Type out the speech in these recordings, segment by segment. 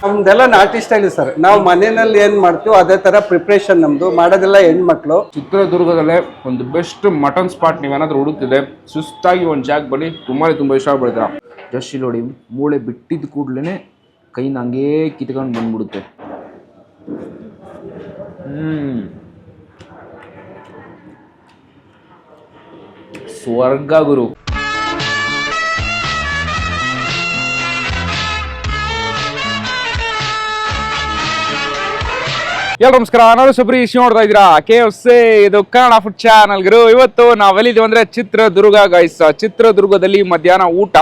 ನಮ್ದೆಲ್ಲ ನಾಟಿ style sir. ನಾವು ಮನೆಯಲ್ಲಿ ಏನ್ ಮಾಡ್ತೀವೋ ಅದೇ ತರ ಪ್ರಿಪ್ರೇಷನ್ ನಮ್ದು. ಮಾಡೋದೆಲ್ಲ ಹೆಣ್ಮಕ್ಳು. ಚಿತ್ರದುರ್ಗದಲ್ಲೇ ಒಂದು ಬೆಸ್ಟ್ ಮಟನ್ ಸ್ಪಾಟ್ ನೀವೇನಾದ್ರೂ ಹುಡುಕ್ತಿದೆ, ಸುಸ್ತಾಗಿ ಒಂದು ಜಾಗ ಬನ್ನಿ, ತುಂಬ ಇಷ್ಟಪಡ್ತೀರಾ. ಜಸ್ಟ್ ನೋಡಿ, ಮೂಳೆ ಬಿಟ್ಟಿದ್ದ ಕೂಡ್ಲೇ ಕೈನ ಹಂಗೇ ಕಿತ್ಕೊಂಡು ಬಂದ್ಬಿಡುತ್ತೆ. ಸ್ವರ್ಗ ಗುರು. ಎಲ್ಲರೂ ನಮಸ್ಕಾರ, ನಾನು ಸಬ್ರೀಶ್. ನೋಡ್ತಾ ಇದ್ದೀರಾ KFC, ಇದು ಕನ್ನಡ ಫುಡ್ ಚಾನಲ್ ಗುರು. ಇವತ್ತು ನಾವೆಲ್ಲಿದ್ದೀವಿ ಅಂದ್ರೆ ಚಿತ್ರದುರ್ಗ ಗೈಸ್. ಚಿತ್ರದುರ್ಗದಲ್ಲಿ ಮಧ್ಯಾಹ್ನ ಊಟ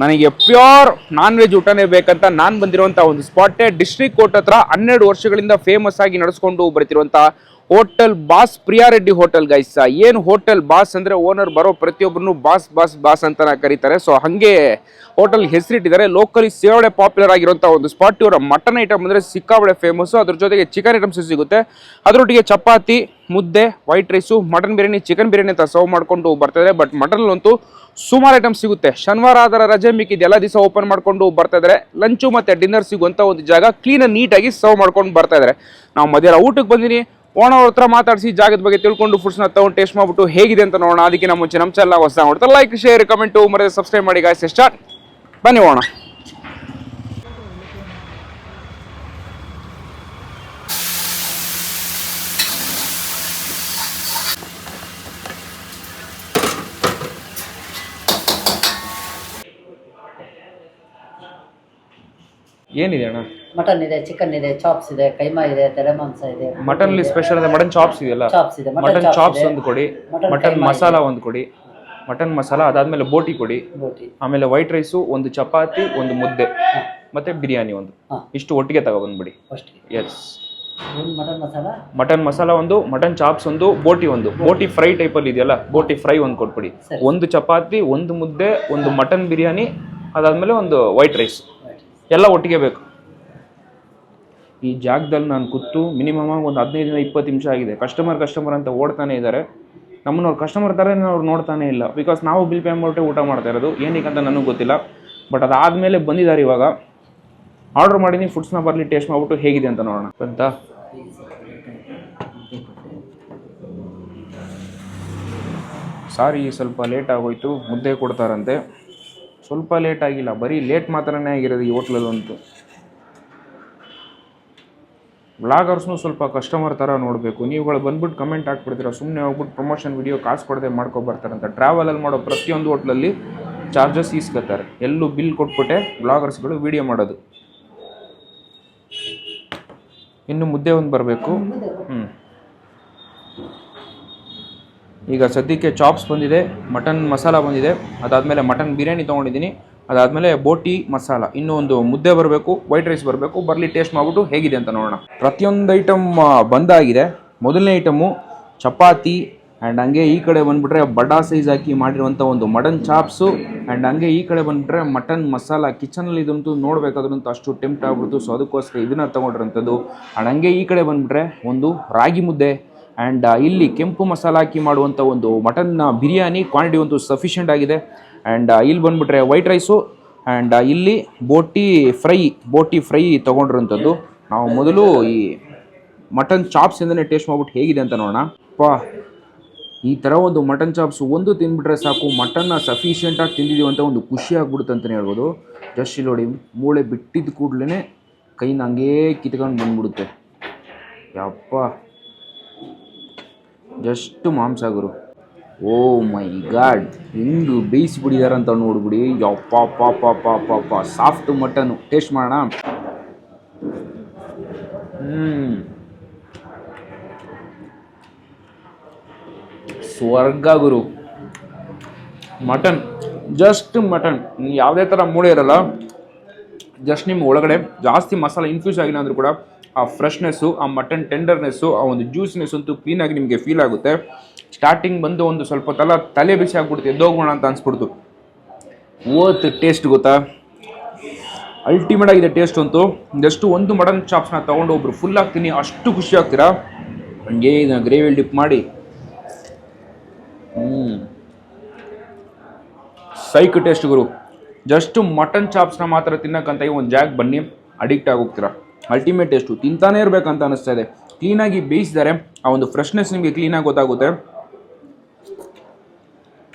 ನನಗೆ ಪ್ಯೂರ್ ನಾನ್ ವೆಜ್ ಊಟನೇ ಬೇಕಂತ ನಾನು ಬಂದಿರುವಂಥ ಒಂದು ಸ್ಪಾಟೇ ಡಿಸ್ಟ್ರಿಕ್ಟ್ ಕೋರ್ಟ್ ಹತ್ರ 12 ವರ್ಷಗಳಿಂದ ಫೇಮಸ್ ಆಗಿ ನಡೆಸ್ಕೊಂಡು ಬರ್ತಿರುವಂಥ ಹೋಟೆಲ್ ಬಾಸ್, ಪ್ರಿಯಾರೆಡ್ಡಿ ಹೋಟೆಲ್ ಗೈಸ್. ಏನು ಹೋಟೆಲ್ ಬಾಸ್ ಅಂದರೆ ಓನರ್ ಬರೋ ಪ್ರತಿಯೊಬ್ಬರನ್ನು ಬಾಸ್ ಬಾಸ್ ಬಾಸ್ ಅಂತ ಕರೀತಾರೆ. ಸೊ ಹಾಗೆ ಹೋಟೆಲ್ ಹೆಸರಿಟ್ಟಿದ್ದಾರೆ. ಲೋಕಲಿ ಸೇವಡೆ ಪಾಪ್ಯುಲರ್ ಆಗಿರುವಂಥ ಒಂದು ಸ್ಪಾಟ್. ಇವರ ಮಟನ್ ಐಟಮ್ ಅಂದರೆ ಸಿಕ್ಕಾಬಳೆ ಫೇಮಸ್ಸು. ಅದ್ರ ಜೊತೆಗೆ ಚಿಕನ್ ಐಟಮ್ಸ್ ಸಿಗುತ್ತೆ. ಅದರೊಟ್ಟಿಗೆ ಚಪಾತಿ, ಮುದ್ದೆ, white rice, mutton biryani, chicken biryani ಅಂತ ಸರ್ವ್ ಮಾಡ್ಕೊಂಡು ಬರ್ತಾರೆ. ಬಟ್ ಮಟನ್ನಂತೂ ಸುಮಾರು ಐಟಮ್ಸ್ ಸಿಗುತ್ತೆ. ಶನಿವಾರ ಆದರ ರಜೆ ಮಿಕ್ಕಿದ್ದು ಎಲ್ಲ ದಿವಸ ಓಪನ್ ಮಾಡ್ಕೊಂಡು ಬರ್ತಾ ಇದ್ದಾರೆ. ಲಂಚು ಮತ್ತು ಡಿನ್ನರ್ ಸಿಗುವಂಥ ಒಂದು ಜಾಗ, ಕ್ಲೀನ್ ನೀಟಾಗಿ ಸರ್ವ್ ಮಾಡ್ಕೊಂಡು ಬರ್ತಾ ಇದ್ದಾರೆ. ನಾವು ಮಧ್ಯಾಹ್ನ ಊಟಕ್ಕೆ ಬಂದಿನಿ. ಓನರ್ ಹತ್ರ ಮಾತಾಡಿಸಿ ಜಾಗದ ಬಗ್ಗೆ ತಿಳ್ಕೊಂಡು ಫುಡ್ಸ್ನ ತಗೊಂಡು ಟೇಸ್ಟ್ ಮಾಡ್ಬಿಟ್ಟು ಹೇಗಿದೆ ಅಂತ ನೋಡೋಣ. ಅದಕ್ಕೆ ನಮ್ಮ ಮುಂಚೆ ನಮ್ಮ ಚಾನಲ್ ಹೊಸ ನೋಡ್ತಾರೆ, ಲೈಕ್, ಶೇರ್, ಕಮೆಂಟು ಮರೆಯದೆ ಸಬ್ಸ್ಕ್ರೈಬ್ ಮಾಡಿ ಗಾಯ್ಸ್. ಸ್ಟಾರ್ಟ್ ಬನ್ನಿ ಹೋಗೋಣ. ಏನಿದೆ ಅಣ್ಣ? ಮಟನ್ ಇದೆ, ಚಿಕನ್ ಇದೆ, ಚಾಪ್ಸ್ ಇದೆ, ಕೈಮಾ ಇದೆ, ತಲೆ ಮಾಂಸ ಇದೆ. ಮಟನ್ ಅಲ್ಲಿ ಸ್ಪೆಷಲ್ ಅಂದ್ರೆ ಮಟನ್ ಚಾಪ್ಸ್ ಇದೆಯಲ್ಲ, ಮಟನ್ ಚಾಪ್ಸ್ ಒಂದು ಕೊಡಿ, ಮಟನ್ ಮಸಾಲ ಒಂದು ಕೊಡಿ, ಮಟನ್ ಮಸಾಲ, ಅದಾದ್ಮೇಲೆ ಬೋಟಿ ಕೊಡಿ, ಆಮೇಲೆ ವೈಟ್ ರೈಸು, ಒಂದು ಚಪಾತಿ, ಒಂದು ಮುದ್ದೆ, ಮತ್ತೆ ಬಿರಿಯಾನಿ ಒಂದು, ಇಷ್ಟು ಒಟ್ಟಿಗೆ ತಗೊಬಂದ್ಬಿಡಿ. ಎಸ್, ಮಟನ್ ಮಸಾಲ ಒಂದು, ಮಟನ್ ಚಾಪ್ಸ್ ಒಂದು, ಬೋಟಿ ಫ್ರೈ ಟೈಪ್ ಅಲ್ಲಿ ಇದೆಯಲ್ಲ, ಬೋಟಿ ಫ್ರೈ ಒಂದು ಕೊಟ್ಬಿಡಿ. ಒಂದು ಚಪಾತಿ, ಒಂದು ಮುದ್ದೆ, ಒಂದು ಮಟನ್ ಬಿರಿಯಾನಿ, ಅದಾದ್ಮೇಲೆ ಒಂದು ವೈಟ್ ರೈಸ್, ಎಲ್ಲ ಒಟ್ಟಿಗೆ ಬೇಕು. ಈ ಜಾಗದಲ್ಲಿ ನಾನು ಕೂತು ಮಿನಿಮಮ್ ಒಂದು 15-20 ನಿಮಿಷ ಆಗಿದೆ. ಕಸ್ಟಮರ್ ಅಂತ ಓಡ್ತಾನೆ ಇದ್ದಾರೆ. ನಮ್ಮನ್ನ ಅವ್ರು ಕಸ್ಟಮರ್ ಥರನೇ ಅವ್ರು ನೋಡ್ತಾನೆ ಇಲ್ಲ. ಬಿಕಾಸ್ ನಾವು ಬಿಲ್ ಪೇ ಮಾಡ್ಬಿಟ್ಟು ಊಟ ಮಾಡ್ತಾ ಇರೋದು, ಏನಕ್ಕಂತ ನನಗೆ ಗೊತ್ತಿಲ್ಲ. ಬಟ್ ಅದಾದಮೇಲೆ ಬಂದಿದ್ದಾರೆ. ಇವಾಗ ಆರ್ಡರ್ ಮಾಡೀನಿ, ಫುಡ್ಸ್ನ ಬರಲಿ, ಟೇಸ್ಟ್ ಮಾಡಿಬಿಟ್ಟು ಹೇಗಿದೆ ಅಂತ ನೋಡೋಣ ಅಂತ. ಸಾರಿ, ಸ್ವಲ್ಪ ಲೇಟ್ ಆಗೋಯ್ತು. ಮುದ್ದೆ ಕೊಡ್ತಾರಂತೆ. ಸ್ವಲ್ಪ ಲೇಟ್ ಆಗಿಲ್ಲ, ಬರೀ ಲೇಟ್ ಮಾತ್ರನೇ ಆಗಿರೋದು ಈ ಹೋಟ್ಲಲ್ಲಂತೂ. ವ್ಲಾಗರ್ಸ್ನು ಸ್ವಲ್ಪ ಕಸ್ಟಮರ್ ಥರ ನೋಡಬೇಕು. ನೀವುಗಳು ಬಂದ್ಬಿಟ್ಟು ಕಮೆಂಟ್ ಹಾಕ್ಬಿಡ್ತೀರ, ಸುಮ್ಮನೆ ಹೋಗ್ಬಿಟ್ಟು ಪ್ರಮೋಷನ್ ವಿಡಿಯೋ ಕಾಸು ಕೊಡದೆ ಮಾಡ್ಕೊಬರ್ತಾರಂತ. ಟ್ರಾವೆಲಲ್ಲಿ ಮಾಡೋ ಪ್ರತಿಯೊಂದು ಹೋಟ್ಲಲ್ಲಿ ಚಾರ್ಜಸ್ ಈಸ್ಕೊತಾರೆ. ಎಲ್ಲೂ ಬಿಲ್ ಕೊಟ್ಬಿಟ್ಟೆ ವ್ಲಾಗರ್ಸ್ಗಳು ವಿಡಿಯೋ ಮಾಡೋದು. ಇನ್ನು ಮುದ್ದೆ ಒಂದು ಬರಬೇಕು. ಈಗ ಸದ್ಯಕ್ಕೆ ಚಾಪ್ಸ್ ಬಂದಿದೆ, ಮಟನ್ ಮಸಾಲ ಬಂದಿದೆ, ಅದಾದಮೇಲೆ ಮಟನ್ ಬಿರಿಯಾನಿ ತೊಗೊಂಡಿದ್ದೀನಿ, ಅದಾದಮೇಲೆ ಬೋಟಿ ಮಸಾಲ, ಇನ್ನೂ ಒಂದು ಮುದ್ದೆ ಬರಬೇಕು, ವೈಟ್ ರೈಸ್ ಬರಬೇಕು. ಬರಲಿ, ಟೇಸ್ಟ್ ಮಾಡಿಬಿಟ್ಟು ಹೇಗಿದೆ ಅಂತ ನೋಡೋಣ. ಪ್ರತಿಯೊಂದು ಐಟಮ್ ಬಂದಾಗಿದೆ. ಮೊದಲನೇ ಐಟಮು ಚಪಾತಿ, ಆ್ಯಂಡ್ ಹಂಗೆ ಈ ಕಡೆ ಬಂದುಬಿಟ್ರೆ ಬಡಾ ಸೈಜ್ ಹಾಕಿ ಮಾಡಿರುವಂಥ ಒಂದು ಮಟನ್ ಚಾಪ್ಸು, ಆ್ಯಂಡ್ ಹಂಗೆ ಈ ಕಡೆ ಬಂದುಬಿಟ್ರೆ ಮಟನ್ ಮಸಾಲ. ಕಿಚನಲ್ಲಿ ಇದಂತೂ ನೋಡಬೇಕಾದ್ರಂತೂ ಅಷ್ಟು ಟೆಂಪ್ಟ್ ಆಗ್ಬಿಡ್ತು. ಸೊ ಅದಕ್ಕೋಸ್ಕರ ಇದನ್ನು ತೊಗೊಂಡಿರೋಂಥದ್ದು. ಆ್ಯಂಡ್ ಹಂಗೆ ಈ ಕಡೆ ಬಂದುಬಿಟ್ರೆ ಒಂದು ರಾಗಿ ಮುದ್ದೆ, ಆ್ಯಂಡ್ ಇಲ್ಲಿ ಕೆಂಪು ಮಸಾಲ ಹಾಕಿ ಮಾಡುವಂಥ ಒಂದು ಮಟನ್ ಬಿರಿಯಾನಿ. ಕ್ವಾಂಟಿಟಿ ಒಂದು ಸಫಿಷಿಯೆಂಟ್ ಆಗಿದೆ. ಆ್ಯಂಡ್ ಇಲ್ಲಿ ಬಂದುಬಿಟ್ರೆ ವೈಟ್ ರೈಸು, ಆ್ಯಂಡ್ ಇಲ್ಲಿ ಬೋಟಿ ಫ್ರೈ ತೊಗೊಂಡಿರೋಂಥದ್ದು. ನಾವು ಮೊದಲು ಈ ಮಟನ್ ಚಾಪ್ಸಿಂದನೇ ಟೇಸ್ಟ್ ಮಾಡಿಬಿಟ್ಟು ಹೇಗಿದೆ ಅಂತ ನೋಡೋಣ. ಈ ಥರ ಒಂದು ಮಟನ್ ಚಾಪ್ಸ್ ಒಂದು ತಿಂದ್ಬಿಟ್ರೆ ಸಾಕು, ಮಟನ್ನ ಸಫಿಷಿಯೆಂಟಾಗಿ ತಿಂದಿದ್ದೀವಿ ಅಂತ ಒಂದು ಖುಷಿ ಆಗ್ಬಿಡುತ್ತೆ ಅಂತಲೇ ಹೇಳ್ಬೋದು. ಜಸ್ಟ್ ನೋಡಿ, ಮೂಳೆ ಬಿಟ್ಟಿದ್ದ ಕೂಡಲೇ ಕೈನ ಹಂಗೇ ಕಿತ್ಕೊಂಡು ಬಂದ್ಬಿಡುತ್ತೆ. ಯಪ್ಪ, ಜಸ್ಟ್ ಮಾಂಸ ಗುರು. ಓ ಮೈ ಗಾಡ್, ಹೆಂಗೆ ಬೇಯಿಸಿಬಿಡಿದಾರಂತ ನೋಡ್ಬಿಡಿ. ಯಪ್ಪ ಪಾಪ ಸಾಫ್ಟ್ ಮಟನ್ನು. ಟೇಸ್ಟ್ ಮಾಡೋಣ. ಸ್ವರ್ಗ ಗುರು. ಮಟನ್, ಜಸ್ಟ್ ಮಟನ್, ಯಾವುದೇ ಥರ ಮೂಳೆ ಇರಲ್ಲ. ಜಸ್ಟ್ ನಿಮ್ಮ ಒಳಗಡೆ ಜಾಸ್ತಿ ಮಸಾಲ ಇನ್ಫ್ಯೂಸ್ ಆಗಿಲ್ಲ ಅಂದರೂ ಕೂಡ ಆ ಫ್ರೆಶ್ನೆಸ್ಸು, ಆ ಮಟನ್ ಟೆಂಡರ್ನೆಸ್ಸು, ಆ ಒಂದು ಜ್ಯೂಸ್ನೆಸ್ ಅಂತೂ ಕ್ಲೀನಾಗಿ ನಿಮಗೆ ಫೀಲ್ ಆಗುತ್ತೆ. ಸ್ಟಾರ್ಟಿಂಗ್ ಬಂದು ಒಂದು ಸ್ವಲ್ಪ ತಲೆ ಬಿಸಿ ಆಗ್ಬಿಡುತ್ತೆ, ಎದ್ದೋಗೋಣ ಅಂತ ಅನ್ಸ್ಬಿಡ್ತು. ಟೇಸ್ಟ್ ಗೊತ್ತಾ, ಅಲ್ಟಿಮೇಟ್ ಆಗಿದೆ ಟೇಸ್ಟ್ ಅಂತೂ. ಜಸ್ಟ್ ಒಂದು ಮಟನ್ ಚಾಪ್ಸ್ನ ತೊಗೊಂಡು ಒಬ್ರು ಫುಲ್ ಆಗ್ತೀನಿ, ಅಷ್ಟು ಖುಷಿ ಆಗ್ತೀರಾ. ಹಂಗೆ ಇದನ್ನು ಗ್ರೇವಿಯಲ್ಲಿ ಡಿಪ್ ಮಾಡಿ ಸೈಕ್ ಟೇಸ್ಟ್ ಗುರು. ಜಸ್ಟ್ ಮಟನ್ ಚಾಪ್ಸ್ನ ಮಾತ್ರ ತಿನ್ನಕ್ಕಂತ ಒಂದು ಜಾಗ ಬನ್ನಿ. ಅಡಿಕ್ಟ್ ಆಗೋಗ್ತೀರಾ. ಅಲ್ಟಿಮೇಟ್ ಟೇಸ್ಟು, ತಿಂತಾನೇ ಇರಬೇಕಂತ ಅನಿಸ್ತಾ ಇದೆ. ಕ್ಲೀನಾಗಿ ಬೇಯಿಸಿದ್ದಾರೆ, ಆ ಒಂದು ಫ್ರೆಶ್ನೆಸ್ ನಿಮಗೆ ಕ್ಲೀನಾಗಿ ಗೊತ್ತಾಗುತ್ತೆ.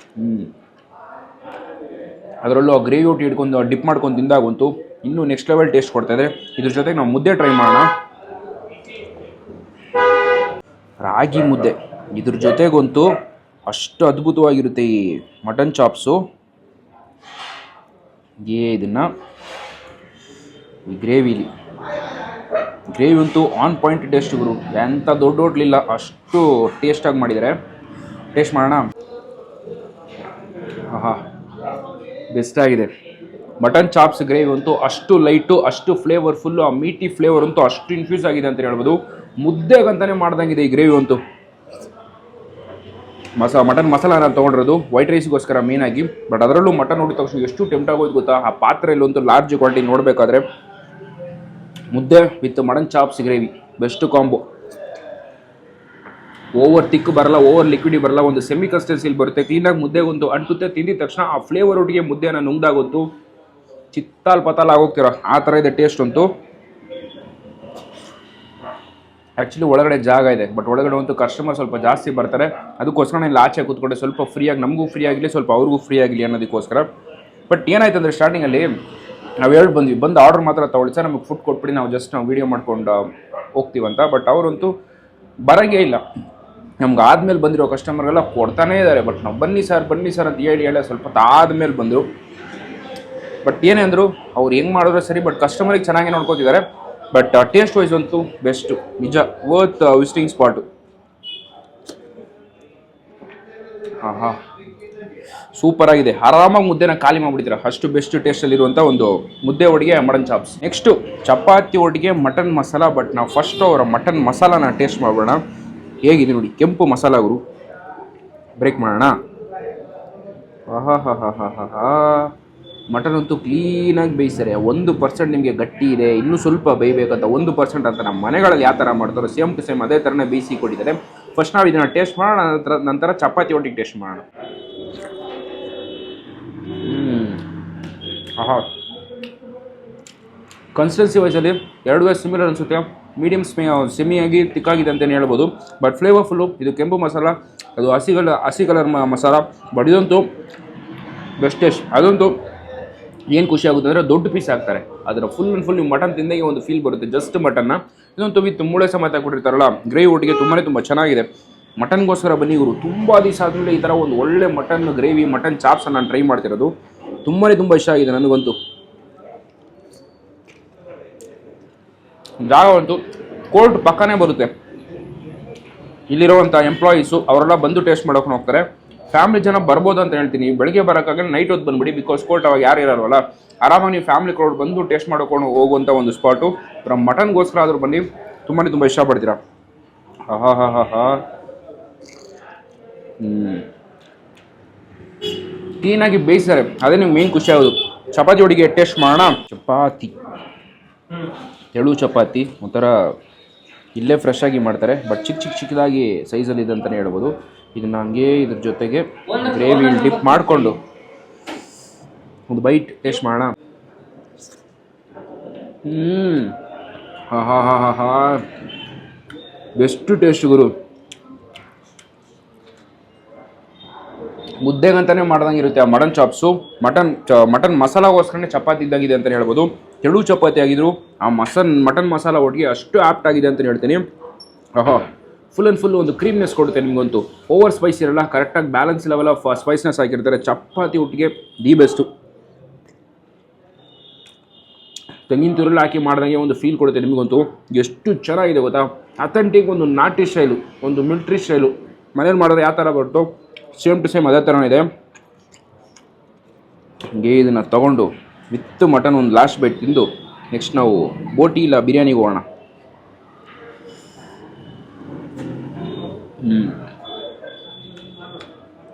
ಅದರಲ್ಲೂ ಆ ಗ್ರೇವಿ ಒಟ್ಟು ಹಿಡ್ಕೊಂಡು ಡಿಪ್ ಮಾಡ್ಕೊಂಡು ತಿಂದಾಗಂತೂ ಇನ್ನೂ ನೆಕ್ಸ್ಟ್ ಲೆವೆಲ್ ಟೇಸ್ಟ್ ಕೊಡ್ತಾಯಿದೆ. ಇದ್ರ ಜೊತೆಗೆ ನಾವು ಮುದ್ದೆ ಟ್ರೈ ಮಾಡೋಣ. ರಾಗಿ ಮುದ್ದೆ ಇದ್ರ ಜೊತೆಗಂತೂ ಅಷ್ಟು ಅದ್ಭುತವಾಗಿರುತ್ತೆ ಈ ಮಟನ್ ಚಾಪ್ಸು. ಇದನ್ನು ಈ ಗ್ರೇವಿ ಅಂತೂ ಆನ್ ಪಾಯಿಂಟ್ ಟೇಸ್ಟ್ ಗುರು. ಎಂಥ ದೊಡ್ಡ ಹೋಟ್ಲಿಲ್ಲ, ಅಷ್ಟು ಟೇಸ್ಟಾಗಿ ಮಾಡಿದ್ದಾರೆ. ಟೇಸ್ಟ್ ಮಾಡೋಣ. ಬೆಸ್ಟ್ ಆಗಿದೆ. ಮಟನ್ ಚಾಪ್ಸ್ ಗ್ರೇವಿ ಅಂತೂ ಅಷ್ಟು ಲೈಟು, ಅಷ್ಟು ಫ್ಲೇವರ್ಫುಲ್ಲು, ಆ ಮೀಟಿ ಫ್ಲೇವರ್ ಅಂತೂ ಅಷ್ಟು ಇನ್ಫ್ಯೂಸ್ ಆಗಿದೆ ಅಂತ ಹೇಳ್ಬೋದು. ಮುದ್ದೆಗಂತಾನೆ ಮಾಡ್ದಂಗಿದೆ ಈ ಗ್ರೇವಿ ಅಂತೂ. ಮಟನ್ ಮಸಾಲ ನಾನು ತೊಗೊಂಡಿರೋದು ವೈಟ್ ರೈಸ್ಗೋಸ್ಕರ ಮೇನಾಗಿ. ಬಟ್ ಅದರಲ್ಲೂ ಮಟನ್ ನೋಡಿದ ತಕ್ಷಣ ಎಷ್ಟು ಟೆಂಪ್ಟ್ ಆಗೋದು ಗೊತ್ತಾ. ಆ ಪಾತ್ರೆಯಲ್ಲಂತೂ ಲಾರ್ಜ್ ಕ್ವಾಂಟಿಟಿ ನೋಡಬೇಕಾದ್ರೆ ಮುದ್ದೆ with mutton chops gravy best combo. Over thick ಬರಲ್ಲ, ಓವರ್ ಲಿಕ್ವಿಡಿ ಬರಲ್ಲ, ಒಂದು ಸೆಮಿ ಕನ್ಸಿಸ್ಟೆನ್ಸಿಲಿ ಬರುತ್ತೆ. ಕ್ಲೀನಾಗಿ ಮುದ್ದೆಗೊಂದು ಅಂಟುತ್ತೆ. ತಿಂದಿದ ತಕ್ಷಣ ಆ ಫ್ಲೇವರ್ ಒಟ್ಟಿಗೆ ಮುದ್ದೆನ ನುಂಗ್ದಾಗೊತ್ತು ಚಿತ್ತಾಲ್ ಪತಾಲ್ ಆಗೋಗ್ತೀರ. ಆ ಥರ ಇದೆ ಟೇಸ್ಟ್ ಅಂತೂ. ಆ್ಯಕ್ಚುಲಿ ಒಳಗಡೆ ಜಾಗ ಇದೆ, ಬಟ್ ಒಳಗಡೆ ಅಂತೂ ಕಸ್ಟಮರ್ ಸ್ವಲ್ಪ ಜಾಸ್ತಿ ಬರ್ತಾರೆ. ಅದಕ್ಕೋಸ್ಕರ ನಾನು ಆಚೆ ಕೂತ್ಕೊಂಡೆ ಸ್ವಲ್ಪ ಫ್ರೀಯಾಗಿ, ನಮಗೂ ಫ್ರೀ ಆಗಲಿ, ಸ್ವಲ್ಪ ಅವ್ರಿಗೂ ಫ್ರೀ ಆಗಲಿ ಅನ್ನೋದಕ್ಕೋಸ್ಕರ. ಬಟ್ ಏನಾಯ್ತು ಅಂದರೆ ಸ್ಟಾರ್ಟಿಂಗಲ್ಲಿ ನಾವು ಬಂದು ಆರ್ಡರ್ ಮಾತ್ರ ತೊಗೊಳ್ಳಿ ಸರ್, ನಮಗೆ ಫುಡ್ ಕೊಟ್ಬಿಡಿ, ನಾವು ವೀಡಿಯೋ ಮಾಡ್ಕೊಂಡು ಹೋಗ್ತೀವಂತ. ಬಟ್ ಅವರಂತೂ ಬರೋಂಗೇ ಇಲ್ಲ. ನಮ್ಗೆ ಆದಮೇಲೆ ಬಂದಿರೋ ಕಸ್ಟಮರ್ಗೆಲ್ಲ ಕೊಡ್ತಾನೇ ಇದ್ದಾರೆ. ಬಟ್ ನಾವು ಬನ್ನಿ ಸರ್ ಅಂತ ಹೇಳಿ ಸ್ವಲ್ಪ ಆದಮೇಲೆ ಬಂದರು. ಬಟ್ ಏನೇ ಅಂದರು, ಅವ್ರು ಹೆಂಗೆ ಮಾಡಿದ್ರೆ ಸರಿ, ಬಟ್ ಕಸ್ಟಮರಿಗೆ ಚೆನ್ನಾಗಿ ನೋಡ್ಕೋತಿದ್ದಾರೆ. ಬಟ್ ಟೇಸ್ಟ್ ವೈಸ್ ಅಂತೂ ಬೆಸ್ಟು, ನಿಜ ವರ್ತ್ ವಿಸಿಟಿಂಗ್ ಸ್ಪಾಟು. ಸೂಪರಾಗಿದೆ. ಆರಾಮಾಗಿ ಮುದ್ದೆನ ಖಾಲಿ ಮಾಡಿಬಿಡ್ತೀರ, ಅಷ್ಟು ಬೆಸ್ಟ್ ಟೇಸ್ಟಲ್ಲಿರುವಂಥ ಒಂದು ಮುದ್ದೆ ಒಟ್ಟಿಗೆ ಮಟನ್ ಚಾಪ್ಸ್. ನೆಕ್ಸ್ಟು ಚಪಾತಿ ಒಟ್ಟಿಗೆ ಮಟನ್ ಮಸಾಲ. ಬಟ್ ನಾವು ಫಸ್ಟು ಅವರ ಮಟನ್ ಮಸಾಲಾನ ಟೇಸ್ಟ್ ಮಾಡೋಣ. ಹೇಗಿದೆ ನೋಡಿ, ಕೆಂಪು ಮಸಾಲ ಗುರು. ಬ್ರೇಕ್ ಮಾಡೋಣ. ಮಟನ್ ಅಂತೂ ಕ್ಲೀನಾಗಿ ಬೇಯಿಸ್ತಾರೆ. 1% ನಿಮಗೆ ಗಟ್ಟಿ ಇದೆ, ಇನ್ನೂ ಸ್ವಲ್ಪ ಬೇಯಬೇಕಂತ 1% ಅಂತ ನಮ್ಮ ಮನೆಗಳಲ್ಲಿ ಯಾವ ಥರ ಮಾಡ್ತಾರೋ ಸೇಮ್ ಟು ಸೇಮ್ ಅದೇ ಥರನೇ ಬೇಯಿಸಿ ಕೊಟ್ಟಿದ್ದಾರೆ. ಫಸ್ಟ್ ನಾವು ಇದನ್ನು ಟೇಸ್ಟ್ ಮಾಡೋಣ, ನಂತರ ಚಪಾತಿ ಒಟ್ಟಿಗೆ ಟೇಸ್ಟ್ ಮಾಡೋಣ. ಕನ್ಸಿಸ್ಟೆನ್ಸಿ ವೈಸಲ್ಲಿ ಎರಡುವೇ ಸಿಮಿಲರ್ ಅನಿಸುತ್ತೆ. ಮೀಡಿಯಮ್ ಸೆಮಿಯಾಗಿ ತಿಕ್ಕಾಗಿದೆ ಅಂತಲೇ ಹೇಳ್ಬೋದು. ಬಟ್ ಫ್ಲೇವರ್ಫುಲ್ಲು. ಇದು ಕೆಂಪು ಮಸಾಲ, ಅದು ಹಸಿ ಕಲರ್ ಮಸಾಲ. ಬಟ್ ಇದಂತೂ ಬೆಸ್ಟ್ ಟೇಸ್ಟ್. ಅದಂತೂ ಏನು ಖುಷಿ ಆಗುತ್ತೆ ಅಂದರೆ ದೊಡ್ಡ ಪೀಸ್ ಹಾಕ್ತಾರೆ. ಅದರ ಫುಲ್ ನೀವು ಮಟನ್ ತಿಂದಾಗೆ ಒಂದು ಫೀಲ್ ಬರುತ್ತೆ. ಜಸ್ಟ್ ಮಟನ್ನ ಇದಂತೂ ವಿತ್ ಮೂಳೆ ಸಮೇತ ಕೊಟ್ಟಿರ್ತಾರಲ್ಲ ಗ್ರೇವಿ ಒಟ್ಟಿಗೆ ತುಂಬ ಚೆನ್ನಾಗಿದೆ. ಮಟನ್ಗೋಸ್ಕರ ಬನ್ನಿ ಗುರು. ತುಂಬ ದಿವಸ ಆದಮೇಲೆ ಈ ಥರ ಒಂದು ಒಳ್ಳೆ ಮಟನ್ ಗ್ರೇವಿ, ಮಟನ್ ಚಾಪ್ಸನ್ನು ನಾನು ಟ್ರೈ ಮಾಡ್ತಿರೋದು. ತುಂಬ ಇಷ್ಟ ಆಗಿದೆ ನನಗಂತೂ. ಜಾಗ ಅಂತೂ ಕೋರ್ಟ್ ಪಕ್ಕನೇ ಬರುತ್ತೆ. ಇಲ್ಲಿರುವಂಥ ಎಂಪ್ಲಾಯೀಸು ಅವರೆಲ್ಲ ಬಂದು ಟೇಸ್ಟ್ ಮಾಡೋಕೆ ಹೋಗ್ತಾರೆ. ಫ್ಯಾಮಿಲಿ ಜನ ಬರ್ಬೋದು ಅಂತ ಹೇಳ್ತೀನಿ. ಬೆಳಗ್ಗೆ ಬರೋಕ್ಕಾಗಲ್ಲ, ನೈಟ್ ಹೊತ್ತು ಬಂದುಬಿಡಿ. ಬಿಕಾಸ್ ಕೋರ್ಟ್ ಅವಾಗ ಯಾರು ಇರೋಲ್ವಲ್ಲ, ಆರಾಮಾಗಿ ನೀವು ಫ್ಯಾಮಿಲಿ ಕ್ರೌಡ್ ಬಂದು ಟೇಸ್ಟ್ ಮಾಡ್ಕೊಂಡು ಹೋಗುವಂಥ ಒಂದು ಸ್ಪಾಟು. ಮಟನ್ಗೋಸ್ಕರ ಆದರೂ ಬನ್ನಿ, ತುಂಬ ಇಷ್ಟಪಡ್ತೀರಾ. ಕ್ಲೀನಾಗಿ ಬೇಯಿಸ್ತಾರೆ, ಅದೇ ನಿಮ್ಗೆ ಮೇನ್ ಖುಷಿ ಆಗೋದು. ಚಪಾತಿ ಒಟ್ಟಿಗೆ ಟೇಸ್ಟ್ ಮಾಡೋಣ. ಚಪಾತಿ ತೆಳು ಚಪಾತಿ ಒಂಥರ ಇಲ್ಲೇ ಫ್ರೆಶ್ ಆಗಿ ಮಾಡ್ತಾರೆ. ಬಟ್ ಚಿಕ್ಕದಾಗಿ ಸೈಜಲ್ಲಿ ಇದೆ ಅಂತಲೇ ಹೇಳ್ಬೋದು. ಇದನ್ನು ಹಂಗೆ ಇದ್ರ ಜೊತೆಗೆ ಗ್ರೇವಿ ಡಿಪ್ ಮಾಡಿಕೊಂಡು ಒಂದು ಬೈಟ್ ಟೇಸ್ಟ್ ಮಾಡೋಣ. ಬೆಸ್ಟ್ ಟೇಸ್ಟ್ ಗುರು. ಮುದ್ದೆಗಂತಾನೆ ಮಾಡ್ದಂಗೆ ಇರುತ್ತೆ ಆ ಮಟನ್ ಚಾಪ್ಸು. ಮಟನ್ ಮಸಾಲಾಗೋಸ್ಕರನೇ ಚಪಾತಿ ಇದ್ದಾಗಿದೆ ಅಂತಲೇ ಹೇಳ್ಬೋದು. ತೆಳು ಚಪಾತಿ ಆಗಿದ್ರು ಆ ಮಟನ್ ಮಸಾಲ ಒಟ್ಟಿಗೆ ಅಷ್ಟು ಆ್ಯಪ್ಟ್ ಆಗಿದೆ ಅಂತಲೇ ಹೇಳ್ತೀನಿ. ಫುಲ್ ಆ್ಯಂಡ್ ಫುಲ್ ಒಂದು ಕ್ರೀಮ್ನೆಸ್ ಕೊಡುತ್ತೆ ನಿಮಗಂತೂ. ಓವರ್ ಸ್ಪೈಸ್ ಇರಲ್ಲ, ಕರೆಕ್ಟಾಗಿ ಬ್ಯಾಲೆನ್ಸ್ ಲೆವೆಲ್ ಆಫ್ ಸ್ಪೈಸ್ನೆಸ್ ಆಗಿರ್ತಾರೆ. ಚಪಾತಿ ಒಟ್ಟಿಗೆ ದಿ ಬೆಸ್ಟು. ತೆಂಗಿನ ತುರಲ್ಲಿ ಹಾಕಿ ಮಾಡ್ದಂಗೆ ಒಂದು ಫೀಲ್ ಕೊಡುತ್ತೆ ನಿಮಗಂತೂ. ಎಷ್ಟು ಚೆನ್ನಾಗಿದೆ ಗೊತ್ತಾ. ಅಥೆಂಟಿಕ್ ಒಂದು ನಾಟಿ ಸ್ಟೈಲು, ಒಂದು ಮಿಲ್ಟ್ರಿ ಸ್ಟೈಲು. ಮನೇಲಿ ಮಾಡಿದ್ರೆ ಯಾವ ಥರ ಬರುತ್ತೋ ಸೇಮ್ ಟು ಸೇಮ್ ಅದೇ ಥರನೇ ಇದೆ. ಹಂಗೆ ಇದನ್ನು ತೊಗೊಂಡು ವಿತ್ ಮಟನ್ ಒಂದು ಲಾಸ್ಟ್ ಬೈಟ್ ತಿಂದು ನೆಕ್ಸ್ಟ್ ನಾವು ಬೋಟಿ ಇಲ್ಲ ಬಿರಿಯಾನಿಗೆ ಹೋಗೋಣ.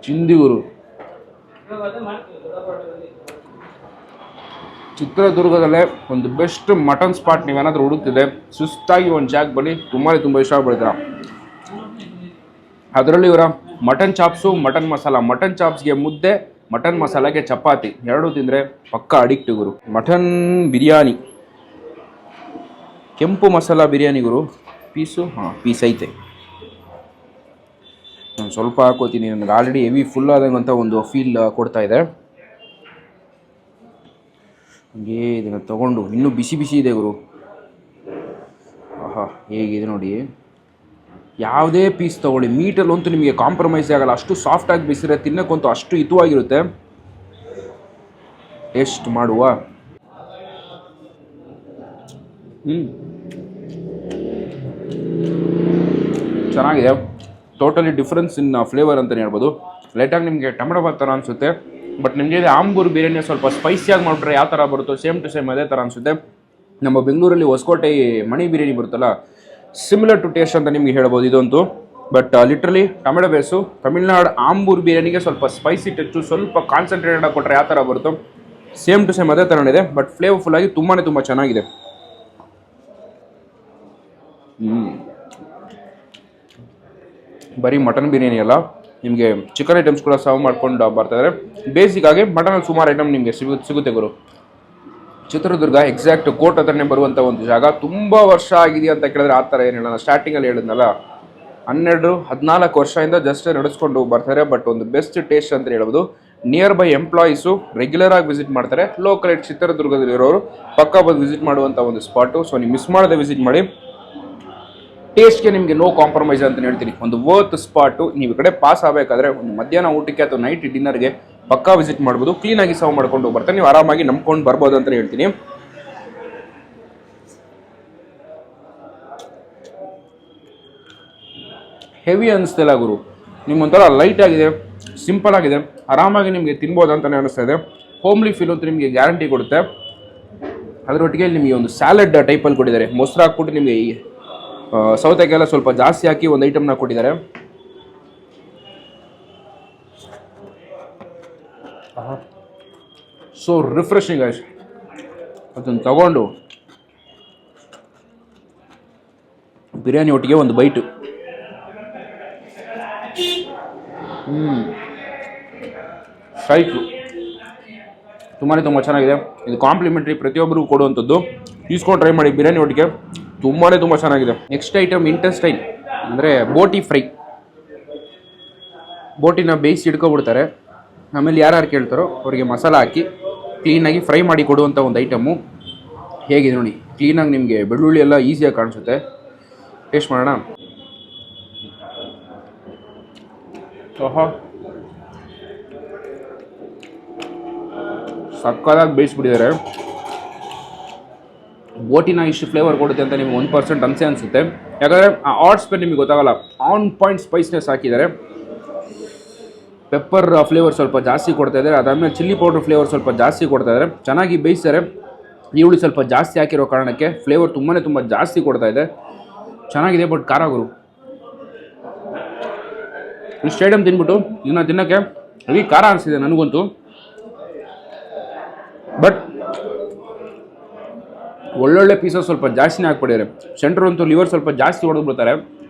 ಚಿಂದಿಗೂರು ಚಿತ್ರದುರ್ಗದಲ್ಲೇ ಒಂದು ಬೆಸ್ಟ್ ಮಟನ್ ಸ್ಪಾಟ್ ನೀವೇನಾದರೂ ಹುಡುಕ್ತಿದೆ, ಸುಸ್ತಾಗಿ ಒಂದು ಜಾಗ ಬನ್ನಿ, ತುಂಬ ಇಷ್ಟಪಡ್ತೀರಾ. ಅದರಲ್ಲಿ ಇವರ mutton chops, mutton masala. Mutton ಚಾಪ್ಸ್ಗೆ ಮುದ್ದೆ, ಮಟನ್ ಮಸಾಲಾಗೆ ಚಪಾತಿ ಎರಡೂ ತಿಂದರೆ ಪಕ್ಕ ಅಡಿಕ್ಟ್ ಗುರು. ಮಟನ್ ಬಿರಿಯಾನಿ ಕೆಂಪು ಮಸಾಲ ಬಿರಿಯಾನಿ ಗುರು. ಪೀಸು ಪೀಸ್ ಐತೆ. ನಾನು ಸ್ವಲ್ಪ ಹಾಕೋತೀನಿ, ನನಗೆ ಆಲ್ರೆಡಿ ಹೆವಿ ಫುಲ್ ಆದಂಗೆ ಅಂತ ಒಂದು ಫೀಲ್ ಕೊಡ್ತಾ ಇದೆ. ಹಂಗೆ ಇದನ್ನು ತೊಗೊಂಡು ಇನ್ನೂ ಬಿಸಿ ಬಿಸಿ ಇದೆ ಗುರು. ಹೇಗಿದೆ ನೋಡಿ. ಯಾವುದೇ ಪೀಸ್ ತೊಗೊಳ್ಳಿ, ಮೀಟಲ್ಲಂತೂ ನಿಮಗೆ ಕಾಂಪ್ರಮೈಸ್ ಆಗಲ್ಲ. ಅಷ್ಟು ಸಾಫ್ಟಾಗಿ ಬಿಸಿರೆ, ತಿನ್ನೋಕ್ಕಂತೂ ಅಷ್ಟು ಹಿತವಾಗಿರುತ್ತೆ. ಟೇಸ್ಟ್ ಮಾಡುವ. ಚೆನ್ನಾಗಿದೆ. ಟೋಟಲಿ ಡಿಫ್ರೆನ್ಸ್ ಇನ್ ಫ್ಲೇವರ್ ಅಂತಲೇ ಹೇಳ್ಬೋದು. ಲೈಟಾಗಿ ನಿಮಗೆ ಟೊಮೆಟೊ ಬಾತ್ ಥರ ಅನಿಸುತ್ತೆ, ಬಟ್ ನಿಮಗೆ ಆಂಬೂರು ಬಿರಿಯಾನಿ ಸ್ವಲ್ಪ ಸ್ಪೈಸಿಯಾಗಿ ಮಾಡಿಬಿಟ್ರೆ ಯಾವ ಥರ ಬರುತ್ತೋ ಸೇಮ್ ಟು ಸೇಮ್ ಅದೇ ಥರ ಅನಿಸುತ್ತೆ. ನಮ್ಮ ಬೆಂಗಳೂರಲ್ಲಿ ಹೊಸಕೋಟೆ ಮಣಿ ಬಿರಿಯಾನಿ ಬರುತ್ತಲ್ಲ, ಸಿಮಿಲರ್ ಟು ಟೇಸ್ಟ್ ಅಂತ ನಿಮಗೆ ಹೇಳ್ಬೋದು ಇದಂತೂ. ಬಟ್ ಲಿಟ್ರಲಿ ಟೊಮೆಟೊ ಬೇಸು, ತಮಿಳ್ನಾಡು ಆಂಬೂರು ಬಿರಿಯಾನಿಗೆ ಸ್ವಲ್ಪ ಸ್ಪೈಸಿ ಟಚ್ಚು, ಸ್ವಲ್ಪ ಕಾನ್ಸಂಟ್ರೇಟೆಡ್ ಆಗಿ ಕೊಟ್ಟರೆ ಯಾವ ಥರ ಬರುತ್ತೋ ಸೇಮ್ ಟು ಸೇಮ್ ಅದೇ ಥರನೇ ಇದೆ. ಬಟ್ ಫ್ಲೇವರ್ಫುಲ್ ಆಗಿ ತುಂಬ ಚೆನ್ನಾಗಿದೆ. ಬರೀ ಮಟನ್ ಬಿರಿಯಾನಿ ಅಲ್ಲ, ನಿಮಗೆ ಚಿಕನ್ ಐಟಮ್ಸ್ ಕೂಡ ಸರ್ವ್ ಮಾಡ್ಕೊಂಡು ಬರ್ತಾಯಿದ್ದಾರೆ. ಬೇಸಿಕ್ಕಾಗಿ ಮಟನಲ್ಲಿ ಸುಮಾರು ಐಟಮ್ ನಿಮಗೆ ಸಿಗುತ್ತೆ ಗುರು. ಚಿತ್ರದುರ್ಗ ಎಕ್ಸಾಕ್ಟ್ ಕೋರ್ಟ್ ಹತ್ರನೇ ಬರುವಂಥ ಒಂದು ಜಾಗ. ತುಂಬ ವರ್ಷ ಆಗಿದೆಯಾ ಅಂತ ಕೇಳಿದ್ರೆ ಆ ಥರ ಏನಿಲ್ಲ. ನಾನು ಸ್ಟಾರ್ಟಿಂಗಲ್ಲಿ ಹೇಳಿದ್ನಲ್ಲ, 14 ವರ್ಷದಿಂದ ಜಸ್ಟ್ ನಡೆಸ್ಕೊಂಡು ಬರ್ತಾರೆ. ಬಟ್ ಒಂದು ಬೆಸ್ಟ್ ಟೇಸ್ಟ್ ಅಂತ ಹೇಳ್ಬೋದು. ನಿಯರ್ ಬೈ ಎಂಪ್ಲಾಯೀಸು ರೆಗ್ಯುಲರ್ ಆಗಿ ವಿಸಿಟ್ ಮಾಡ್ತಾರೆ. ಲೋಕಲ್ ಚಿತ್ರದುರ್ಗದಲ್ಲಿರೋರು ಪಕ್ಕ ಬಂದು ವಿಸಿಟ್ ಮಾಡುವಂಥ ಒಂದು ಸ್ಪಾಟು. ಸೊ ನೀವು ಮಿಸ್ ಮಾಡದೆ ವಿಸಿಟ್ ಮಾಡಿ. ಟೇಸ್ಟ್ಗೆ ನಿಮಗೆ ನೋ ಕಾಂಪ್ರಮೈಸ್ ಅಂತ ಹೇಳ್ತೀನಿ. ಒಂದು ವರ್ತ್ ಸ್ಪಾಟು. ನೀವು ಈ ಕಡೆ ಪಾಸ್ ಆಗಬೇಕಾದ್ರೆ ಒಂದು ಮಧ್ಯಾಹ್ನ ಊಟಕ್ಕೆ ಅಥವಾ ನೈಟ್ ಡಿನ್ನರ್ಗೆ ಪಕ್ಕಾ ವಿಸಿಟ್ ಮಾಡ್ಬೋದು. ಕ್ಲೀನಾಗಿ ಸರ್ವ್ ಮಾಡ್ಕೊಂಡು ಬರ್ತಾರೆ, ನೀವು ಆರಾಮಾಗಿ ನಂಬ್ಕೊಂಡು ಬರ್ಬೋದು ಅಂತ ಹೇಳ್ತೀನಿ. ಹೆವಿ ಅನಿಸ್ತಿಲ್ಲ ಗುರು, ನಿಮ್ಗೊಂಥರ ಲೈಟ್ ಆಗಿದೆ, ಸಿಂಪಲ್ ಆಗಿದೆ, ಆರಾಮಾಗಿ ನಿಮಗೆ ತಿನ್ಬೋದು ಅಂತಲೇ ಅನಿಸ್ತಾ ಇದೆ. ಹೋಮ್ಲಿ ಫೀಲ್ ಅಂತೂ ನಿಮಗೆ ಗ್ಯಾರಂಟಿ ಕೊಡುತ್ತೆ. ಅದರೊಟ್ಟಿಗೆ ನಿಮಗೆ ಒಂದು ಸ್ಯಾಲಡ್ ಟೈಪಲ್ಲಿ ಕೊಟ್ಟಿದ್ದಾರೆ. ಮೊಸರು ಹಾಕ್ಬಿಟ್ಟು ನಿಮಗೆ ಸೌತೆಕಾಯಿ ಸ್ವಲ್ಪ ಜಾಸ್ತಿ ಹಾಕಿ ಒಂದು ಐಟಮ್ನ ಕೊಟ್ಟಿದ್ದಾರೆ. ಸೊ ರಿಫ್ರೆಶಿಂಗ್ ಆಯ್ತು. ಅದನ್ನು ತಗೊಂಡು ಬಿರಿಯಾನಿ ಒಟ್ಟಿಗೆ ಒಂದು ಬೈಟು. ಸ್ಟ್ರೈಕು ತುಂಬ ಚೆನ್ನಾಗಿದೆ. ಇದು ಕಾಂಪ್ಲಿಮೆಂಟ್ರಿ, ಪ್ರತಿಯೊಬ್ಬರಿಗೂ ಕೊಡುವಂಥದ್ದು. ಈಸ್ಕೊಂಡು ಟ್ರೈ ಮಾಡಿ ಬಿರಿಯಾನಿ ಒಟ್ಟಿಗೆ, ತುಂಬ ಚೆನ್ನಾಗಿದೆ. ನೆಕ್ಸ್ಟ್ ಐಟಮ್ ಇಂಟೆಸ್ಟೈನ್, ಅಂದರೆ ಬೋಟಿ ಫ್ರೈ. ಬೋಟಿನ ಬೇಯಿಸಿ ಇಟ್ಕೊಬಿಡ್ತಾರೆ. ಆಮೇಲೆ ಯಾರು ಕೇಳ್ತಾರೋ ಅವರಿಗೆ ಮಸಾಲ ಹಾಕಿ ಕ್ಲೀನಾಗಿ ಫ್ರೈ ಮಾಡಿ ಕೊಡುವಂಥ ಒಂದು ಐಟಮು. ಹೇಗಿದೆ ನೋಡಿ, ಕ್ಲೀನಾಗಿ ನಿಮಗೆ ಬೆಳ್ಳುಳ್ಳಿ ಎಲ್ಲ ಈಸಿಯಾಗಿ ಕಾಣಿಸುತ್ತೆ. ಟೇಸ್ಟ್ ಮಾಡೋಣ. ಸಕ್ಕದಾಗಿ ಬೇಯಿಸ್ಬಿಟ್ಟಿದ್ದಾರೆ. ಬೋಟಿನ ಇಷ್ಟು ಫ್ಲೇವರ್ ಕೊಡುತ್ತೆ ಅಂತ ನಿಮಗೆ 1% ಅನಿಸುತ್ತೆ. ಯಾಕಂದರೆ ಆ ಆಟ್ ಸ್ಪೆನ್ ನಿಮಗೆ ಗೊತ್ತಾಗಲ್ಲ. ಆನ್ ಪಾಯಿಂಟ್ ಸ್ಪೈಸ್ನೆಸ್ ಹಾಕಿದ್ದಾರೆ. ಪೆಪ್ಪರ್ ಫ್ಲೇವರ್ ಸ್ವಲ್ಪ ಜಾಸ್ತಿ ಕೊಡ್ತಾ ಇದ್ದಾರೆ. ಅದಾದಮೇಲೆ ಚಿಲ್ಲಿ ಪೌಡರ್ ಫ್ಲೇವರ್ ಸ್ವಲ್ಪ ಜಾಸ್ತಿ ಕೊಡ್ತಾ ಇದ್ದಾರೆ. ಚೆನ್ನಾಗಿ ಬೇಯಿಸ್ತಾರೆ. ಈರುಳ್ಳಿ ಸ್ವಲ್ಪ ಜಾಸ್ತಿ ಹಾಕಿರೋ ಕಾರಣಕ್ಕೆ ಫ್ಲೇವರ್ ತುಂಬ ಜಾಸ್ತಿ ಕೊಡ್ತಾ ಇದೆ. ಚೆನ್ನಾಗಿದೆ. ಬಟ್ ಖಾರ ಗುರು, ಇಷ್ಟು ಐಟಮ್ ತಿನ್ಬಿಟ್ಟು ಇದನ್ನ ತಿನ್ನೋಕ್ಕೆ ಹೆವಿ ಖಾರ ಅನಿಸಿದೆ ನನಗಂತೂ. ಬಟ್ ಒಳ್ಳೊಳ್ಳೆ ಪೀಸಸ್ ಸ್ವಲ್ಪ ಜಾಸ್ತಿನೇ ಹಾಕ್ಬಿಟ್ಟಿದ್ದಾರೆ. ಸೆಂಟ್ರ್ ಅಂತೂ ಲಿವರ್ ಸ್ವಲ್ಪ ಜಾಸ್ತಿ ಹೊಡೆದ್ಬಿಡ್ತಾರೆ.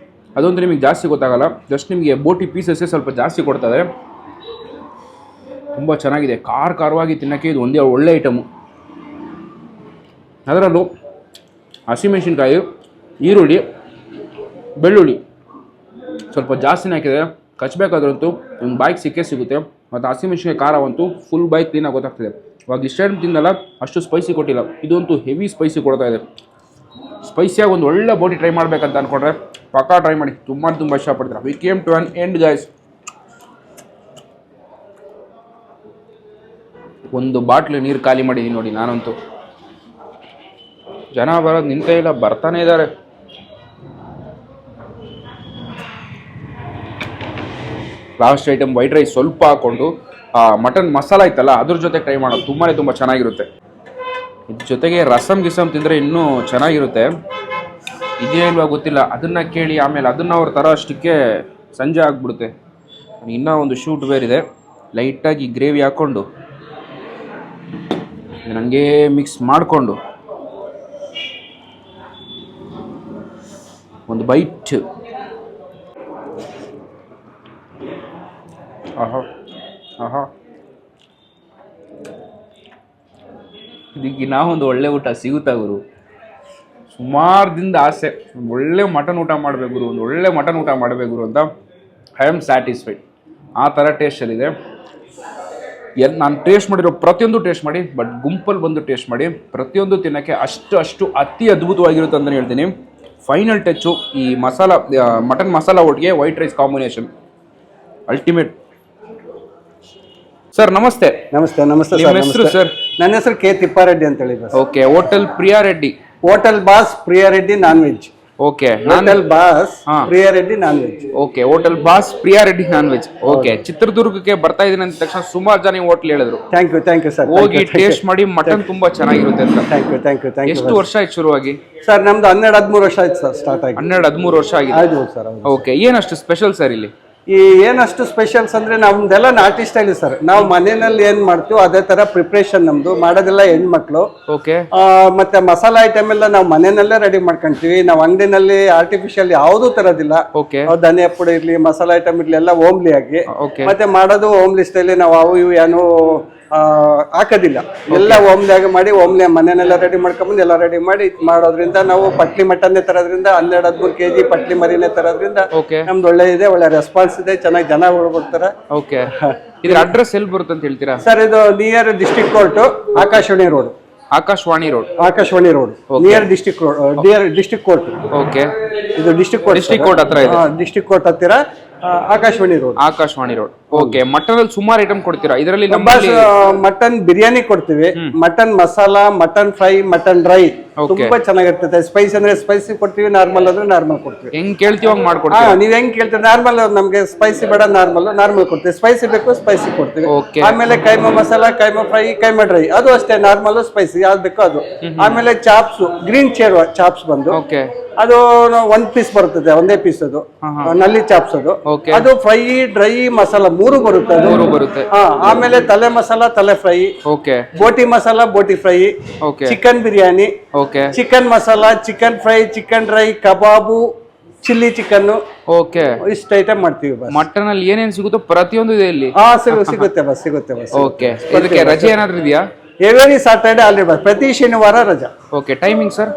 ಅದಂತೂ ನಿಮಗೆ ಜಾಸ್ತಿ ಗೊತ್ತಾಗಲ್ಲ. ಜಸ್ಟ್ ನಿಮಗೆ ಬೋಟಿ ಪೀಸಸ್ಸೇ ಸ್ವಲ್ಪ ಜಾಸ್ತಿ ಕೊಡ್ತಾರೆ. ತುಂಬ ಚೆನ್ನಾಗಿದೆ. ಖಾರವಾಗಿ ತಿನ್ನೋಕ್ಕೆ ಇದು ಒಂದೇ ಒಳ್ಳೆ ಐಟಮು. ಅದರಲ್ಲೂ ಹಸಿಮೆಣಸಿನ್ಕಾಯಿ, ಈರುಳ್ಳಿ, ಬೆಳ್ಳುಳ್ಳಿ ಸ್ವಲ್ಪ ಜಾಸ್ತಿನೇ ಹಾಕಿದ್ದಾರೆ. ಕಚ್ಚಬೇಕಾದ್ರಂತೂ ಒಂದು ಬಾಯಿಗೆ ಸಿಗುತ್ತೆ. ಮತ್ತು ಹಸಿಮೆಣಸಿನ್ಕಾಯಿ ಖಾರವಂತೂ ಫುಲ್ ಬಾಯಿಗೆ ಕ್ಲೀನಾಗಿ ಗೊತ್ತಾಗ್ತದೆ. ಇವಾಗ ಇಷ್ಟೇನು ತಿನ್ನಲ್ಲ, ಅಷ್ಟು ಸ್ಪೈಸಿ ಕೊಟ್ಟಿಲ್ಲ. ಇದಂತೂ ಹೆವಿ ಸ್ಪೈಸಿ ಕೊಡ್ತಾ ಇದೆ. ಸ್ಪೈಸಿಯಾಗಿ ಒಂದು ಒಳ್ಳೆ ಬೋಟಿ ಟ್ರೈ ಮಾಡಬೇಕಂತ ಅಂದ್ಕೊಂಡ್ರೆ ಪಕ್ಕಾ ಟ್ರೈ ಮಾಡಿ. ತುಂಬ ಇಷ್ಟಪಡ್ತೀರಾ. We came to an end guys. ಒಂದು ಬಾಟ್ಲು ನೀರು ಖಾಲಿ ಮಾಡಿದ್ದೀನಿ ನೋಡಿ ನಾನಂತೂ. ಜನ ಬರೋದು ನಿಂತೇ ಇಲ್ಲ, ಬರ್ತಾನೆ ಇದ್ದಾರೆ. ಲಾಸ್ಟ್ ಐಟಮ್ ವೈಟ್ ರೈಸ್ ಸ್ವಲ್ಪ ಹಾಕ್ಕೊಂಡು ಮಟನ್ ಮಸಾಲ ಇತ್ತಲ್ಲ ಅದ್ರ ಜೊತೆ ಟ್ರೈ ಮಾಡೋದು ತುಂಬ ಚೆನ್ನಾಗಿರುತ್ತೆ. ಇದ್ರ ಜೊತೆಗೆ ರಸಮ್ ತಿಂದರೆ ಇನ್ನೂ ಚೆನ್ನಾಗಿರುತ್ತೆ. ಇದೇ ಇಲ್ವಾ ಗೊತ್ತಿಲ್ಲ, ಅದನ್ನು ಕೇಳಿ ಆಮೇಲೆ ಅದನ್ನು ಅವ್ರು ತರೋ ಅಷ್ಟಕ್ಕೆ ಸಂಜೆ ಆಗಿಬಿಡುತ್ತೆ. ಇನ್ನೂ ಒಂದು ಶೂಟ್ ಬೇರಿದೆ. ಲೈಟಾಗಿ ಗ್ರೇವಿ ಹಾಕ್ಕೊಂಡು ನನಗೆ ಮಿಕ್ಸ್ ಮಾಡಿಕೊಂಡು ಒಂದು ಬೈಟ್. ಇದಕ್ಕೆ ನಾವೊಂದು ಒಳ್ಳೆ ಊಟ ಸಿಗುತ್ತಾ ಗುರು? ಸುಮಾರು ದಿನದ ಆಸೆ, ಒಂದು ಒಳ್ಳೆ ಮಟನ್ ಊಟ ಮಾಡಬೇಕು ಗುರು, ಒಂದು ಒಳ್ಳೆ ಮಟನ್ ಊಟ ಮಾಡಬೇಕು ಗುರು ಅಂತ. I am satisfied. ಆ ಥರ ಟೇಸ್ಟಲ್ಲಿದೆ. ನಾನು ಟೇಸ್ಟ್ ಮಾಡಿರೋ ಪ್ರತಿಯೊಂದು ಟೇಸ್ಟ್ ಮಾಡಿ, ಬಟ್ ಗುಂಪಲ್ಲಿ ಬಂದು ಟೇಸ್ಟ್ ಮಾಡಿ, ಪ್ರತಿಯೊಂದು ತಿನ್ನೋಕ್ಕೆ ಅಷ್ಟು ಅತಿ ಅದ್ಭುತವಾಗಿರುತ್ತೆ ಅಂತಲೇ ಹೇಳ್ತೀನಿ. ಫೈನಲ್ ಟಚ್ಚು ಈ ಮಸಾಲ, ಮಟನ್ ಮಸಾಲ ಒಟ್ಟಿಗೆ white rice combination ultimate. Sir ನಮಸ್ತೆ. ನಮಸ್ತೆ. ನಮಸ್ತೆ ನಿಮ್ಮ ಹೆಸರು ಸರ್? ನನ್ನ ಹೆಸರು ಕೆ ತಿಪ್ಪಾರೆಡ್ಡಿ ಅಂತ ಹೇಳಿ. Okay. Hotel Priya Reddy. Hotel boss Priya Reddy non veg. Okay. Hotel boss Priya Reddy non veg. Okay. Hotel boss Priya Reddy non veg. Okay. ಚಿತ್ರದುರ್ಗಕ್ಕೆ ಬರ್ತಾ ಇದೀನಿ ಅಂದ ತಕ್ಷಣ ಸುಮಾರು ಜನ ಹೋಟ್ಲ್ ಹೇಳಿದ್ರು. Thank you sir. ಹೋಗಿ ಟೇಸ್ಟ್ ಮಾಡಿ, ಮಟನ್ ತುಂಬಾ ಚೆನ್ನಾಗಿರುತ್ತೆ ಅಂತ. Thank you. ಎಷ್ಟು ವರ್ಷ ಆಯ್ತು ಶುರುವಾಗಿ? ಸರ್ ನಮ್ದು 12-13 ವರ್ಷ ಆಯ್ತು ಸರ್ ಸ್ಟಾರ್ಟ್ ಆಗಿ. 12-13 ವರ್ಷ ಆಗಿದೆ. ಹೌದು ಸರ್. ಓಕೆ. ಏನಷ್ಟು ಸ್ಪೆಷಲ್ ಸರ್ ಇಲ್ಲಿ? ಈ ಏನಷ್ಟು ಸ್ಪೆಷಲ್ಸ್ ಅಂದ್ರೆ ನಮ್ದೆಲ್ಲ ನಾಟಿ ಸ್ಟೈಲ್ ಸರ್. ನಾವು ಮನೆಯಲ್ಲಿ ಏನ್ ಮಾಡ್ತೀವೋ ಅದೇ ತರ ಪ್ರಿಪ್ರೇಷನ್ ನಮ್ದು. ಮಾಡೋದೆಲ್ಲ ಹೆಣ್ಮಕ್ಳು. ಓಕೆ. ಮತ್ತೆ ಮಸಾಲಾ ಐಟಮ್ ಎಲ್ಲ ನಾವು ಮನೆಯಲ್ಲೇ ರೆಡಿ ಮಾಡ್ಕೊಂತೀವಿ. ನಾವು ಅಂಗಡಿನಲ್ಲಿ ಆರ್ಟಿಫಿಷಿಯಲ್ ಯಾವ್ದು ತರೋದಿಲ್ಲ. ಓಕೆ. ಧನಿಯಾ ಪುಡಿ ಇರ್ಲಿ, ಮಸಾಲಾ ಐಟಮ್ ಇರ್ಲಿ, ಎಲ್ಲ ಹೋಮ್ಲಿ ಆಗಿ. ಓಕೆ. ಮತ್ತೆ ಮಾಡೋದು ಹೋಮ್ಲಿ ಸ್ಟೈಲ್. ನಾವು ಅವು ಇವು ಏನು ಹಾಕೋದಿಲ್ಲ, ಎಲ್ಲ ಹೋಮ್ಲಿಯಾಗಿ ಮಾಡಿ ಹೋಮ್ಲಿ ಮನೆಯಲ್ಲೆಲ್ಲ ರೆಡಿ ಮಾಡ್ಕೊಂಬಂದು ಎಲ್ಲ ರೆಡಿ ಮಾಡಿ ಮಾಡೋದ್ರಿಂದ, ನಾವು ಪಟ್ಲಿ ಮಟನ್ನೇ ತರೋದ್ರಿಂದ, 12-13 kg ಪಟ್ಲಿ ಮರಿನೇ ತರೋದ್ರಿಂದ ನಮ್ದು ಒಳ್ಳೆ ಇದೆ, ಒಳ್ಳೆ ರೆಸ್ಪಾನ್ಸ್ ಇದೆ, ಚೆನ್ನಾಗಿ ಜನ ಬರ್ತಾರೆ. ಓಕೆ. ಇದ್ರ ಅಡ್ರೆಸ್ ಎಲ್ಲಿ ಬರುತ್ತೆ ಅಂತ ಹೇಳ್ತೀರಾ ಸರ್? ಇದು near district court, Akashvani road. Akashvani road near district court. Okay. ಇದು ಡಿಸ್ಟ್ರಿಕ್ಟ್ ಕೋರ್ಟ್ ಹತ್ರ ಇದೆ. ಡಿಸ್ಟ್ರಿಕ್ಟ್ ಕೋರ್ಟ್ ಹತ್ತಿರ ಆಕಾಶವಾಣಿ ರೋಡ್. ಓಕೆ. ಮಟನ್ ಅಲ್ಲಿ ಸುಮಾರು ಐಟಮ್ ಕೊಡ್ತೀರಾ ಇದರಲ್ಲಿ? ಮಟನ್ ಬಿರಿಯಾನಿ ಕೊಡ್ತೀವಿ, mutton masala, mutton fry, mutton dry ತುಂಬಾ ಚೆನ್ನಾಗಿರ್ತದೆ. ಸ್ಪೈಸಿ ಅಂದ್ರೆ ಸ್ಪೈಸಿ ಕೊಡ್ತೀವಿ, ನಾರ್ಮಲ್ ಅಂದ್ರೆ ನಾರ್ಮಲ್ ಕೊಡ್ತೀವಿ. ಹೆಂಗ್ ಕೇಳ್ತೀವಿ ಹಂಗ್ ಮಾಡ್ಕೊಡ್ತೀವಿ. ನೀವ್ ಹೆಂಗ್ ಕೇಳ್ತೀವಿ, ನಾರ್ಮಲ್ ನಮ್ಗೆ ಸ್ಪೈಸಿ ಬೇಡ, ನಾರ್ಮಲ್ ಕೊಡ್ತೀವಿ. ಸ್ಪೈಸಿ ಬೇಕು ಸ್ಪೈಸಿ ಕೊಡ್ತೀವಿ. ಆಮೇಲೆ ಕೈಮಾ ಮಸಾಲಾ, ಕೈಮಾ ಫ್ರೈ, ಕೈಮಾ ಡ್ರೈ ಅದು ಅಷ್ಟೇ, ನಾರ್ಮಲ್ ಸ್ಪೈಸಿ ಯಾವ್ದು ಬೇಕೋ ಅದು. ಆಮೇಲೆ ಚಾಪ್ಸ್, ಗ್ರೀನ್ ಚೇರ್ ಚಾಪ್ಸ್ ಬಂದು ಅದು 1 ಪೀಸ್ ಬರುತ್ತದೆ, ಒಂದೇ ಪೀಸ್ ಅದು ನಲ್ಲಿ ಚಾಪ್ಸ್ ಅದು. ಅದು ಫ್ರೈ, ಡ್ರೈ, ಮಸಾಲಾ 3 ಬರುತ್ತೆ. ಆಮೇಲೆ ತಲೆ ಮಸಾಲಾ, ತಲೆ ಫ್ರೈ. ಬೋಟಿ ಮಸಾಲಾ, ಬೋಟಿ fry. Chicken biryani, chicken masala, chicken fry, chicken dry, kebab, chilli chicken. Okay. ಇಷ್ಟು ಐಟಮ್ ಮಾಡ್ತೀವಿ. ಮಟನ್ ಅಲ್ಲಿ ಏನೇನ್ ಸಿಗುತ್ತೋ ಪ್ರತಿಯೊಂದು ಇದೆ ಇಲ್ಲಿ. ಸಿಗುತ್ತೆ ಬಸ್. ಓಕೆ. ಇದಕ್ಕೆ ರಜೆ ಏನಾದ್ರು ಇದೆಯಾ? ಎವ್ರಿ ಸ್ಯಾಟರ್ಡೆ ಆಲ್ರೆಡಿ ಬಸ್, ಪ್ರತಿ ಶನಿವಾರ ರಜಾ. ಓಕೆ. Timing sir?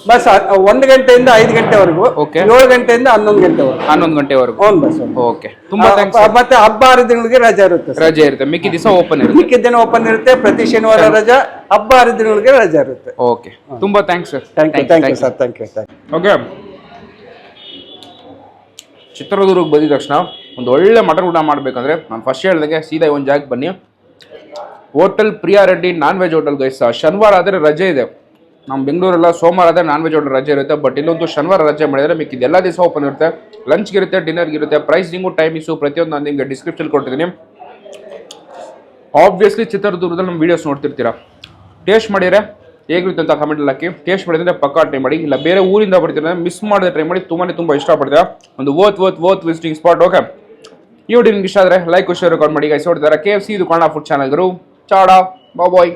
ಬಸ್ 1 ಗಂಟೆಯಿಂದ 5 ಗಂಟೆವರೆಗೂ. 7 ಗಂಟೆಯಿಂದ 11 ಗಂಟೆವರೆಗೂ. 11 ಗಂಟೆವರೆಗೂ. ಬಸ್. ಓಕೆ. ತುಂಬಾ ಥ್ಯಾಂಕ್ಸ್. ಮತ್ತೆ ಹಬ್ಬ ಹರಿದಿನಗಳಿಗೆ ರಜೆ ಇರುತ್ತೆ. ಮಿಕ್ಕಿ ದಿವಸ ಓಪನ್ ಇರುತ್ತೆ. ಪ್ರತಿ ಶನಿವಾರ ರಜಾ, ಹಬ್ಬ ಹರಿದಿನಗಳಿಗೆ ರಜೆ ಇರುತ್ತೆ. ಓಕೆ. ತುಂಬಾ thanks sir. Thank you. Okay. ಚಿತ್ರದುರ್ಗಕ್ಕೆ ಬಂದಿದ ತಕ್ಷಣ ಒಂದು ಒಳ್ಳೆ ಮಟನ್ ಊಟ ಮಾಡ್ಬೇಕಂದ್ರೆ ನಾನು ಫಸ್ಟ್ ಹೇಳ್ದಂಗೆ ಸೀದಾ ಒಂದು ಜಾಗಕ್ಕೆ ಬನ್ನಿ. Hotel Priya Reddy non veg hotel guys. ಶನಿವಾರ ಆದರೆ ರಜೆ ಇದೆ. ನಮ್ಮ ಬೆಂಗಳೂರೆಲ್ಲ ಸೋಮವಾರ ಆದರೆ ನಾನ್ ವೆಜ್ ಹೋಟೆಲ್ ರಜೆ ಇರುತ್ತೆ. ಬಟ್ ಇಲ್ಲೊಂದು ಶನಿವಾರ ರಜೆ ಮಾಡಿದರೆ ಮಿಕ್ಕಿದ ಎಲ್ಲ ದಿವಸ ಓಪನ್ ಇರುತ್ತೆ. ಲಂಚ್ಗೆ ಇರುತ್ತೆ, ಡಿನ್ನರ್ಗೆ ಇರುತ್ತೆ. ಪ್ರೈಸಿಂಗು, ಟೈಮಿಂಗ್ಸು ಪ್ರತಿಯೊಂದು ನಾನು ನಿಮಗೆ ಡಿಸ್ಕ್ರಿಪ್ಷನ್ ಕೊಟ್ಟಿದ್ದೀನಿ. ಆಬ್ವಿಯಸ್ಲಿ ಚಿತ್ರದುರ್ಗದಲ್ಲಿ ನಮ್ಮ ವೀಡಿಯೋಸ್ ನೋಡ್ತಿರ್ತೀರಾ. ಟೇಸ್ಟ್ ಮಾಡಿದರೆ ಹೇಗಿರುತ್ತೆ ಅಂತ ಕಮೆಂಟಲ್ಲಿ ಹಾಕಿ. ಟೇಸ್ಟ್ ಮಾಡಿದ್ರೆ ಪಕ್ಕಾ ಟ್ರೈ ಮಾಡಿ. ಇಲ್ಲ ಬೇರೆ ಊರಿಂದ ಬರ್ತೀರ ಮಿಸ್ ಮಾಡದೆ ಟ್ರೈ ಮಾಡಿ. ತುಂಬ ಇಷ್ಟಪಡ್ತೀರಾ. ಒಂದು ವರ್ತ್ ವಿಸಿಟಿಂಗ್ ಸ್ಪಾಟ್. ಓಕೆ. ಈ ವಿಡಿಯೋ ನಿಮ್ಗೆ ಇಷ್ಟ ಆದರೆ ಲೈಕ್, ಶೇರ್, ಕಾಲ್ ಮಾಡಿ ಗೈಸ್. ನೋಡ್ತಾರೆ KFC ಇದು ಕನ್ನಡ ಫುಡ್ ಚಾನಲ್. ಚಾಡಾ ಬಾಯ್.